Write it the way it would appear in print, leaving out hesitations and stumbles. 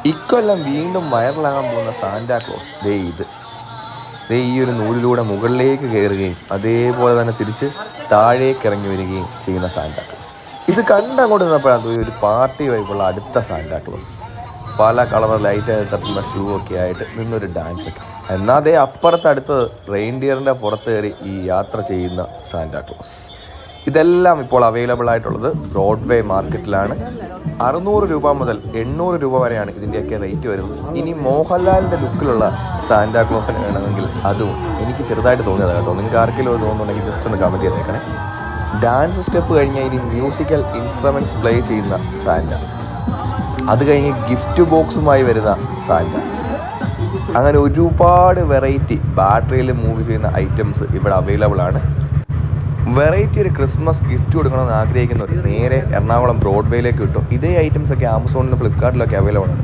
ഇക്കൊല്ലം വീണ്ടും വൈറലാകാൻ പോകുന്ന സാന്റാക്ലോസ് ദേ ഈ ഒരു നൂലിലൂടെ മുകളിലേക്ക് കയറുകയും അതേപോലെ തന്നെ തിരിച്ച് താഴേക്ക് ഇറങ്ങി വരികയും ചെയ്യുന്ന സാന്റാക്ലോസ്. ഇത് കണ്ടങ്ങോട്ട് നിന്നപ്പോഴാണ് ഒരു പാർട്ടി വൈബുള്ള അടുത്ത സാന്റാക്ലോസ്. പല കളർ ലൈറ്റ് തട്ടുന്ന ഷൂ ഒക്കെ ആയിട്ട് നിന്നൊരു ഡാൻസൊക്കെ. എന്നാൽ അതേ അപ്പുറത്തടുത്തത് റെയിൻഡിയറിൻ്റെ പുറത്ത് കയറി ഈ യാത്ര ചെയ്യുന്ന സാന്റാക്ലോസ്. ഇതെല്ലാം ഇപ്പോൾ അവൈലബിൾ ആയിട്ടുള്ളത് ബ്രോഡ്വേ മാർക്കറ്റിലാണ്. 600 രൂപ മുതൽ 800 രൂപ വരെയാണ് ഇതിൻ്റെയൊക്കെ റേറ്റ് വരുന്നത്. ഇനി മോഹൻലാലിൻ്റെ ലുക്കിലുള്ള സാന്റാക്ലോസിന് വേണമെങ്കിൽ അതും എനിക്ക് ചെറുതായിട്ട് തോന്നിയത് കേട്ടോ. നിങ്ങൾക്ക് ആർക്കെങ്കിലും തോന്നുന്നുണ്ടെങ്കിൽ ജസ്റ്റ് ഒന്ന് കമൻറ്റ് ചെയ്തേക്കണേ. ഡാൻസ് സ്റ്റെപ്പ് കഴിഞ്ഞാൽ ഇനി മ്യൂസിക്കൽ ഇൻസ്ട്രുമെൻറ്റ്സ് പ്ലേ ചെയ്യുന്ന സാന്റ, അത് കഴിഞ്ഞ് ഗിഫ്റ്റ് ബോക്സുമായി വരുന്ന സാന്റ, അങ്ങനെ ഒരുപാട് വെറൈറ്റി ബാറ്ററിയിൽ മൂവ് ചെയ്യുന്ന ഐറ്റംസ് ഇവിടെ അവൈലബിൾ ആണ്. വെറൈറ്റി ഒരു ക്രിസ്മസ് ഗിഫ്റ്റ് കൊടുക്കണമെന്ന് ആഗ്രഹിക്കുന്നവർ നേരെ എറണാകുളം ബ്രോഡ്വേയിലേക്ക് കിട്ടും. ഇതേ ഐറ്റംസ് ഒക്കെ ആമസോണിലും ഫ്ലിപ്കാർട്ടിലൊക്കെ അവൈലബിൾ ആണ്.